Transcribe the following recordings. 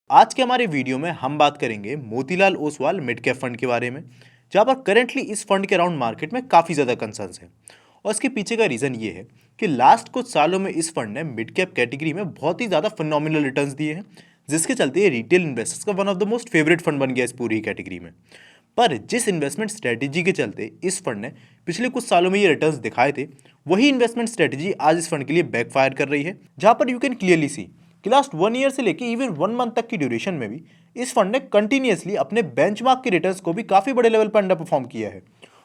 आज के हमारे वीडियो में हम बात करेंगे Motilal Oswal mid cap fund के बारे में, जहां पर करेंटली इस फंड के अराउंड मार्केट में काफ़ी ज़्यादा कंसर्न्स है। और इसके पीछे का रीज़न ये है कि लास्ट कुछ सालों में इस फंड ने मिड कैप कैटेगरी में बहुत ही ज़्यादा फिनोमिनल रिटर्न्स दिए हैं, जिसके चलते ये रिटेल इन्वेस्टर्स का one of the most favourite fund बन गया इस पूरी कैटेगरी में। पर जिस इन्वेस्टमेंट स्ट्रेटेजी के चलते इस फंड ने पिछले कुछ सालों में ये रिटर्न्स दिखाए थे, वही इन्वेस्टमेंट स्ट्रेटेजी आज इस फंड के लिए बैकफायर कर रही है। जहां पर यू कैन क्लियरली सी कि लास्ट 1 ईयर से लेके इवन 1 मंथ तक की ड्यूरेशन में भी इस फंड ने कंटिन्यूअसली अपने बेंचमार्क के रिटर्न्स को भी काफ़ी बड़े लेवल पर अंडर परफॉर्म किया है।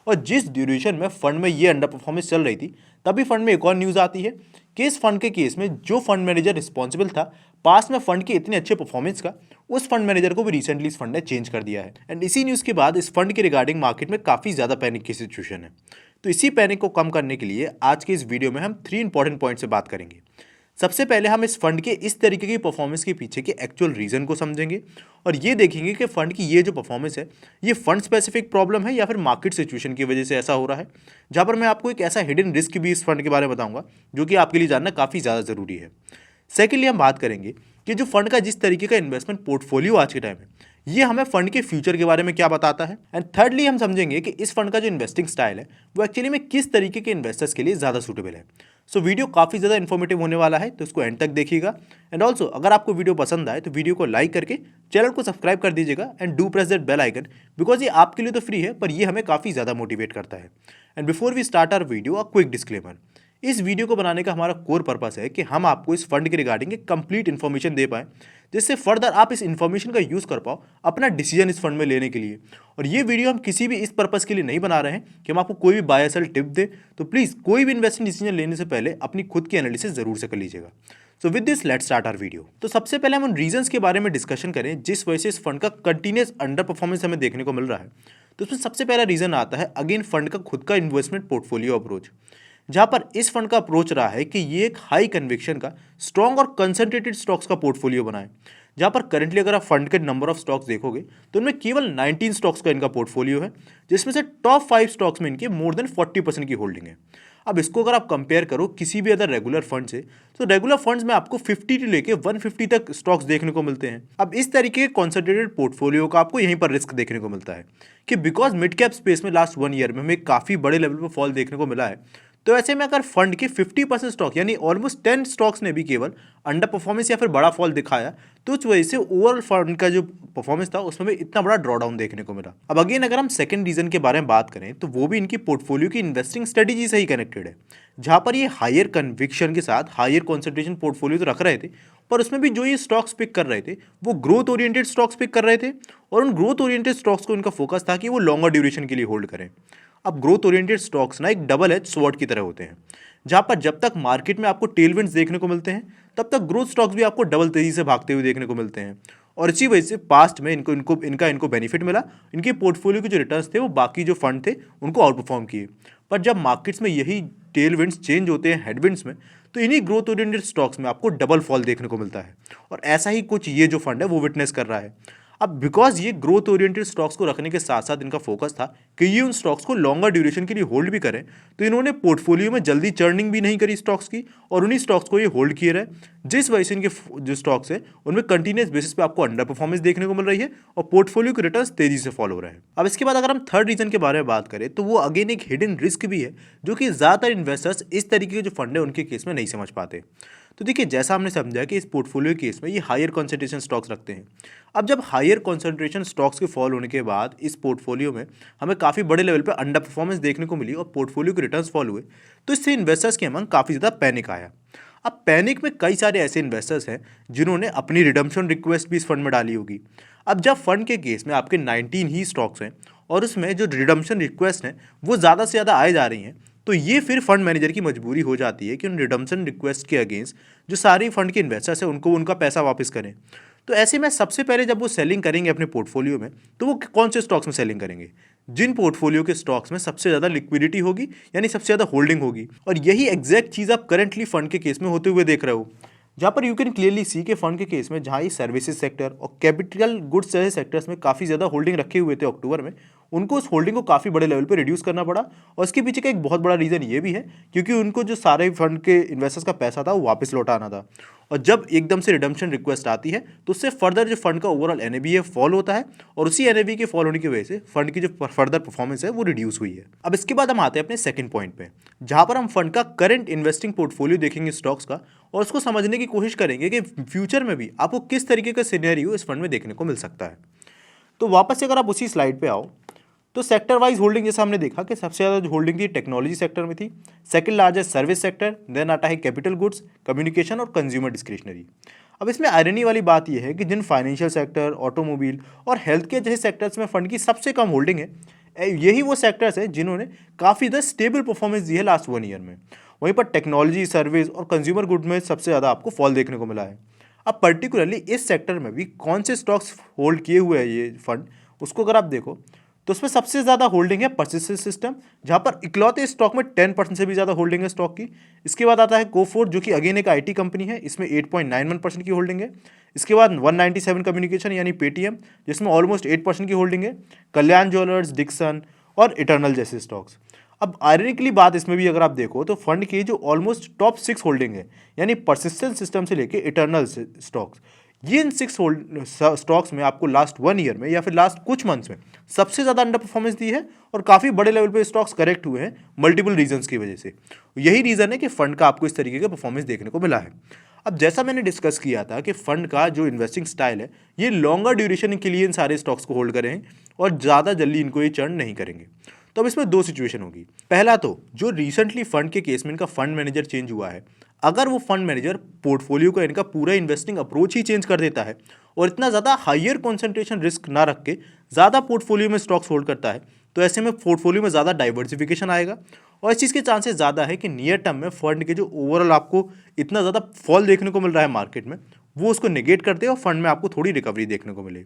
और जिस ड्यूरेशन में फंड में ये अंडर परफॉर्मेंस चल रही थी, तभी फंड में एक और न्यूज़ आती है कि इस फंड के केस में जो फंड मैनेजर रिस्पॉन्सिबल था पास में फंड के इतने अच्छे परफॉर्मेंस का, उस फंड मैनेजर को भी रिसेंटली इस फंड ने चेंज कर दिया है। एंड इसी न्यूज़ के बाद इस फंड के रिगार्डिंग मार्केट में काफ़ी ज़्यादा पैनिक की सिचुएशन है। तो इसी पैनिक को कम करने के लिए आज के इस वीडियो में हम 3 इंपॉर्टेंट पॉइंट से बात करेंगे। सबसे पहले हम इस फंड के इस तरीके की परफॉर्मेंस के पीछे के एक्चुअल रीजन को समझेंगे और ये देखेंगे कि फंड की ये जो परफॉर्मेंस है, ये फंड स्पेसिफिक प्रॉब्लम है या फिर मार्केट सिचुएशन की वजह से ऐसा हो रहा है। जहां पर मैं आपको एक ऐसा हिडन रिस्क भी इस फंड के बारे में बताऊंगा जो कि आपके लिए जानना काफ़ी ज़्यादा ज़रूरी है। सेकेंडली हम बात करेंगे कि जो फंड का जिस तरीके का इन्वेस्टमेंट पोर्टफोलियो आज के टाइम है, ये हमें फंड के फ्यूचर के बारे में क्या बताता है। एंड थर्डली हम समझेंगे कि इस फंड का जो इन्वेस्टिंग स्टाइल है वो एक्चुअली में किस तरीके के इन्वेस्टर्स के लिए ज़्यादा सूटेबल है। सो वीडियो काफ़ी ज़्यादा इन्फॉर्मेटिव होने वाला है, तो इसको एंड तक देखिएगा। एंड ऑल्सो अगर आपको वीडियो पसंद आए तो वीडियो को लाइक करके चैनल को सब्सक्राइब कर दीजिएगा and do press that bell icon, because ये आपके लिए तो फ्री है पर ये हमें काफ़ी ज़्यादा मोटिवेट करता है। And before we start our video, a quick disclaimer. इस वीडियो को बनाने का हमारा कोर पर्पस है कि हम आपको इस फंड के रिगार्डिंग एक कंप्लीट इन्फॉर्मेशन दे पाएँ, जिससे फर्दर आप इस इन्फॉर्मेशन का यूज़ कर पाओ अपना डिसीजन इस फंड में लेने के लिए। और ये वीडियो हम किसी भी इस पर्पस के लिए नहीं बना रहे हैं कि हम आपको कोई भी बाय सेल टिप दे। तो प्लीज़ कोई भी इन्वेस्टिंग डिसीजन लेने से पहले अपनी खुद की एनालिसिस जरूर से कर लीजिएगा। So with this let's start our video. तो सबसे पहले हम उन रीजंस के बारे में डिस्कशन करें जिस वजह से इस फंड का कंटिन्यूस अंडर परफॉर्मेंस हमें देखने को मिल रहा है। तो उसमें सबसे पहला रीजन आता है अगेन फंड का खुद का इन्वेस्टमेंट पोर्टफोलियो अप्रोच, जहां पर इस फंड का अप्रोच रहा है कि ये एक हाई कन्विक्शन का स्ट्रॉन्ग और कंसंट्रेटेड स्टॉक्स का पोर्टफोलियो बनाए। जहां पर करंटली अगर आप फंड के नंबर ऑफ स्टॉक्स देखोगे तो उनमें केवल 19 स्टॉक्स का इनका पोर्टफोलियो है, जिसमें से टॉप 5 स्टॉक्स में इनके मोर देन 40% की होल्डिंग है। अब इसको अगर आप कंपेयर करो किसी भी अदर रेगुलर फंड से, तो रेगुलर फंड्स में आपको 50 से लेके 150 तक स्टॉक्स देखने को मिलते हैं। अब इस तरीके के कॉन्सेंट्रेटेड पोर्टफोलियो का आपको यहीं पर रिस्क देखने को मिलता है कि बिकॉज मिड कैप स्पेस में लास्ट 1 ईयर में हमें काफ़ी बड़े लेवल पर फॉल देखने को मिला है। तो ऐसे में अगर फंड के 50% स्टॉक यानी ऑलमोस्ट 10 स्टॉक्स ने भी केवल अंडर परफॉर्मेंस या फिर बड़ा फॉल दिखाया, तो उस वजह से ओवरऑल फंड का जो परफॉर्मेंस था उसमें भी इतना बड़ा ड्रॉडाउन देखने को मिला। अब अगेन अगर हम सेकंड रीजन के बारे में बात करें तो वो भी इनकी पोर्टफोलियो की इन्वेस्टिंग स्ट्रेटेजी से ही कनेक्टेड है, जहां पर ये हायर कन्विक्शन के साथ हायर कॉन्सेंट्रेशन पोर्टफोलियो तो रख रहे थे, पर उसमें भी जो ये स्टॉक्स पिक कर रहे थे वो ग्रोथ ओरिएंटेड स्टॉक्स पिक कर रहे थे। और उन ग्रोथ ओरिएंटेड स्टॉक्स को इनका फोकस था कि वो लॉन्गर ड्यूरेशन के लिए होल्ड करें। अब ग्रोथ ओरिएंटेड स्टॉक्स ना एक डबल एज स्वॉर्ड की तरह होते हैं, जहां पर जब तक मार्केट में आपको टेलविंड्स देखने को मिलते हैं, तब तक ग्रोथ स्टॉक्स भी आपको डबल तेजी से भागते हुए देखने को मिलते हैं। और इसी वजह से पास्ट में इनको बेनिफिट मिला, इनके पोर्टफोलियो के जो रिटर्न्स थे वो बाकी जो फंड थे उनको आउट परफॉर्म किए। पर जब मार्केट्स में यही टेलविंड्स चेंज होते हैं हेडविंड्स में, तो इन्हीं ग्रोथ ओरिएंटेड स्टॉक्स में आपको डबल फॉल देखने को मिलता है। और ऐसा ही कुछ ये जो फंड है वो विटनेस कर रहा है। अब बिकॉज ये ग्रोथ ओरिएंटेड स्टॉक्स को रखने के साथ साथ इनका फोकस था कि ये उन स्टॉक्स को लॉन्गर ड्यूरेशन के लिए होल्ड भी करें, तो इन्होंने पोर्टफोलियो में जल्दी चर्निंग भी नहीं करी स्टॉक्स की और उन्हीं स्टॉक्स को ये होल्ड किए रहे, जिस वजह से इनके जो स्टॉक्स है उनमें कंटिन्यूस बेसिस पे आपको अंडर परफॉर्मेंस देखने को मिल रही है और पोर्टफोलियो के रिटर्न्स तेजी से फॉलो हो रहे हैं। अब इसके बाद अगर हम थर्ड रीजन के बारे में बात करें तो वो अगेन एक हिडन रिस्क भी है, जो कि ज़्यादातर इन्वेस्टर्स इस तरीके के जो फंड है उनके केस में नहीं समझ पाते। तो देखिए, जैसा हमने समझा कि इस पोर्टफोलियो केस में ये हायर कॉन्सेंट्रेशन स्टॉक्स रखते हैं। अब जब हायर कॉन्सेंट्रेशन स्टॉक्स के फॉल होने के बाद इस पोर्टफोलियो में हमें काफ़ी बड़े लेवल पर अंडर परफॉर्मेंस देखने को मिली और पोर्टफोलियो के रिटर्न्स फॉल हुए, तो इससे इन्वेस्टर्स के अमंग काफ़ी ज़्यादा पैनिक आया। अब पैनिक में कई सारे ऐसे इन्वेस्टर्स हैं जिन्होंने अपनी रिडम्पशन रिक्वेस्ट भी इस फंड में डाली होगी। अब जब फंड के केस में आपके 19 ही स्टॉक्स हैं और उसमें जो रिडम्पशन रिक्वेस्ट हैं वो ज़्यादा से ज़्यादा आए जा रही हैं, तो ये फिर फंड मैनेजर की मजबूरी हो जाती है कि उन रिडम्पशन रिक्वेस्ट के अगेंस्ट जो सारी फंड के इन्वेस्टर्स हैं उनको उनका पैसा वापस करें। तो ऐसे में सबसे पहले जब वो सेलिंग करेंगे अपने पोर्टफोलियो में, तो वो कौन से स्टॉक्स में सेलिंग करेंगे? जिन पोर्टफोलियो के स्टॉक्स में सबसे ज़्यादा लिक्विडिटी होगी, यानी सबसे ज़्यादा होल्डिंग होगी। और यही एग्जैक्ट चीज़ आप करंटली फंड के केस में होते हुए देख रहे हो, जहाँ पर यू कैन क्लियरली सी के फंड के केस में जहाँ ये सर्विसेज सेक्टर और कैपिटल गुड्स जैसे सेक्टर्स में काफ़ी ज़्यादा होल्डिंग रखे हुए थे अक्टूबर में, उनको उस होल्डिंग को काफ़ी बड़े लेवल पे रिड्यूस करना पड़ा। और इसके पीछे का एक बहुत बड़ा रीज़न ये भी है क्योंकि उनको जो सारे फंड के इन्वेस्टर्स का पैसा था वो वापस लौटाना था। और जब एकदम से रिडम्पशन रिक्वेस्ट आती है तो उससे फर्दर जो फंड का ओवरऑल एनएवी है फॉल होता है, और उसी एनएवी के फॉल होने की वजह से फंड की जो फर्दर परफॉर्मेंस है वो रिड्यूस हुई है। अब इसके बाद हम आते हैं अपने सेकंड पॉइंट पे, जहां पर हम फंड का करंट इन्वेस्टिंग पोर्टफोलियो देखेंगे स्टॉक्स का, और उसको समझने की कोशिश करेंगे कि फ्यूचर में भी आपको किस तरीके का सिनेरियो इस फंड में देखने को मिल सकता है। तो वापस से अगर आप उसी स्लाइड पे आओ तो सेक्टर वाइज होल्डिंग जैसा हमने देखा कि सबसे ज़्यादा जो होल्डिंग थी टेक्नोलॉजी सेक्टर में थी, second largest service sector, then आता है कैपिटल गुड्स, कम्युनिकेशन और कंज्यूमर डिस्क्रिशनरी। अब इसमें आयरनी वाली बात यह है कि जिन फाइनेंशियल सेक्टर, ऑटोमोबाइल और हेल्थ केयर जैसे सेक्टर्स में फंड की सबसे कम होल्डिंग है, यही वो सेक्टर्स है जिन्होंने काफ़ी ज़्यादा स्टेबल परफॉर्मेंस दी है लास्ट 1 ईयर में। वहीं पर टेक्नोलॉजी, सर्विस और कंज्यूमर गुड में सबसे ज़्यादा आपको फॉल देखने को मिला है। अब पर्टिकुलरली इस सेक्टर में भी कौन से स्टॉक्स होल्ड किए हुए हैं ये फंड, उसको अगर आप देखो तो उसमें सबसे ज़्यादा होल्डिंग है पर्सिस्टेंट सिस्टम, जहाँ पर इकलौते स्टॉक में 10% से भी ज़्यादा होल्डिंग है स्टॉक की। इसके बाद आता है कोफोर्ट, जो कि अगेन एक आईटी कंपनी है, इसमें 8.91% की होल्डिंग है। इसके बाद 197 कम्युनिकेशन यानी पेटीएम, जिसमें ऑलमोस्ट 8% की होल्डिंग है। कल्याण ज्वेलर्स, डिक्सन और इटर्नल जैसे स्टॉक्स। अब आयरनिकली बात इसमें भी अगर आप देखो तो फंड की जो ऑलमोस्ट टॉप 6 होल्डिंग है, यानी परसिस्टेंट सिस्टम से लेके इटर्नल स्टॉक्स, ये इन 6 स्टॉक्स में आपको लास्ट 1 ईयर में या फिर लास्ट कुछ मंथ्स में सबसे ज़्यादा अंडर परफॉर्मेंस दी है, और काफ़ी बड़े लेवल पे स्टॉक्स करेक्ट हुए हैं मल्टीपल रीजंस की वजह से। यही रीज़न है कि फंड का आपको इस तरीके का परफॉर्मेंस देखने को मिला है। अब जैसा मैंने डिस्कस किया था कि फंड का जो इन्वेस्टिंग स्टाइल है ये लॉन्गर ड्यूरेशन के लिए इन सारे स्टॉक्स को होल्ड करें और ज़्यादा जल्दी इनको ये चर्न नहीं करेंगे। तो अब इसमें 2 सिचुएशन होगी। पहला तो जो रिसेंटली फंड के केस में इनका फंड मैनेजर चेंज हुआ है, अगर वो फंड मैनेजर पोर्टफोलियो का इनका पूरा इन्वेस्टिंग अप्रोच ही चेंज कर देता है और इतना ज़्यादा हायर कॉन्सेंट्रेशन रिस्क ना रख के ज़्यादा पोर्टफोलियो में स्टॉक्स होल्ड करता है, तो ऐसे में पोर्टफोलियो में ज़्यादा डाइवर्सिफिकेशन आएगा, और इस चीज़ के चांसेस ज़्यादा है कि नियर टर्म में फंड के जो ओवरऑल आपको इतना ज़्यादा फॉल देखने को मिल रहा है मार्केट में, वो उसको नेगेट करते हैं और फंड में आपको थोड़ी रिकवरी देखने को मिले।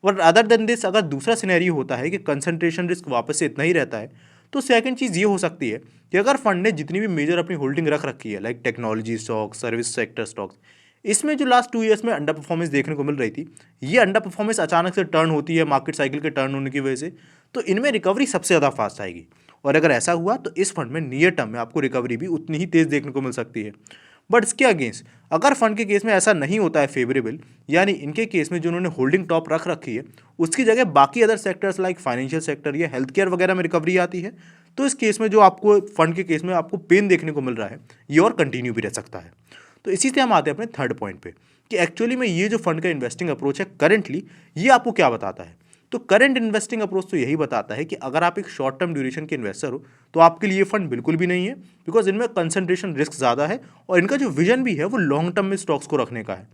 और अदर देन दिस, अगर दूसरा सिनेरियो होता है कि कंसंट्रेशन रिस्क वापस से इतना ही रहता है, तो सेकंड चीज़ ये हो सकती है कि अगर फंड ने जितनी भी मेजर अपनी होल्डिंग रख रखी है, like technology stocks, service sector stocks, इसमें जो लास्ट 2 ईयर्स में अंडर परफॉर्मेंस देखने को मिल रही थी, ये अंडर परफॉर्मेंस अचानक से टर्न होती है मार्केट साइकिल के टर्न होने की वजह से, तो इनमें रिकवरी सबसे ज़्यादा फास्ट आएगी। और अगर ऐसा हुआ तो इस फंड में नियर टर्म में आपको रिकवरी भी उतनी ही तेज़ देखने को मिल सकती है। बट इसके अगेंस्ट अगर फंड के केस में ऐसा नहीं होता है फेवरेबल, यानी इनके केस में जो उन्होंने होल्डिंग टॉप रख रखी है उसकी जगह बाकी other sectors like financial sector या हेल्थ केयर वगैरह में रिकवरी आती है, तो इस केस में जो आपको फंड के केस में आपको पेन देखने को मिल रहा है ये और कंटिन्यू भी रह सकता है। तो इसी से हम आते हैं अपने थर्ड पॉइंट पे कि एक्चुअली में ये जो फंड का इन्वेस्टिंग अप्रोच है करंटली, ये आपको क्या बताता है। तो करंट इन्वेस्टिंग अप्रोच तो यही बताता है कि अगर आप एक शॉर्ट टर्म ड्यूरेशन के इन्वेस्टर हो तो आपके लिए फंड बिल्कुल भी नहीं है, बिकॉज इनमें कंसंट्रेशन रिस्क ज़्यादा है और इनका जो विजन भी है वो लॉन्ग टर्म में स्टॉक्स को रखने का है।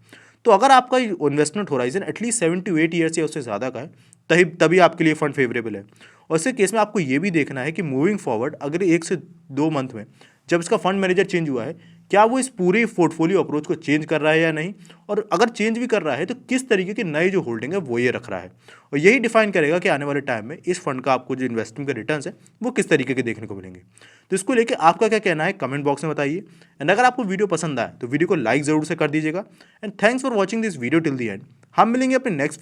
तो अगर आपका investment horizon at least 7 to 8 years या उससे ज़्यादा का है तभी आपके लिए फंड फेवरेबल है। और इस केस में आपको ये भी देखना है कि मूविंग फॉरवर्ड अगर 1 से 2 मंथ में जब इसका फंड मैनेजर चेंज हुआ है, क्या वो इस पूरे पोर्टफोलियो अप्रोच को चेंज कर रहा है या नहीं, और अगर चेंज भी कर रहा है तो किस तरीके की नई जो होल्डिंग है वो ये रख रहा है। और यही डिफाइन करेगा कि आने वाले टाइम में इस फंड का आपको जो इन्वेस्टमेंट के रिटर्न्स है वो किस तरीके के देखने को मिलेंगे। तो इसको लेकर आपका क्या कहना है कमेंट बॉक्स में बताइए। एंड अगर आपको वीडियो पसंद आए तो वीडियो को लाइक जरूर से कर दीजिएगा। And thanks for watching this video till the and. हम मिलेंगे अपने नेक्स्ट वीडियो।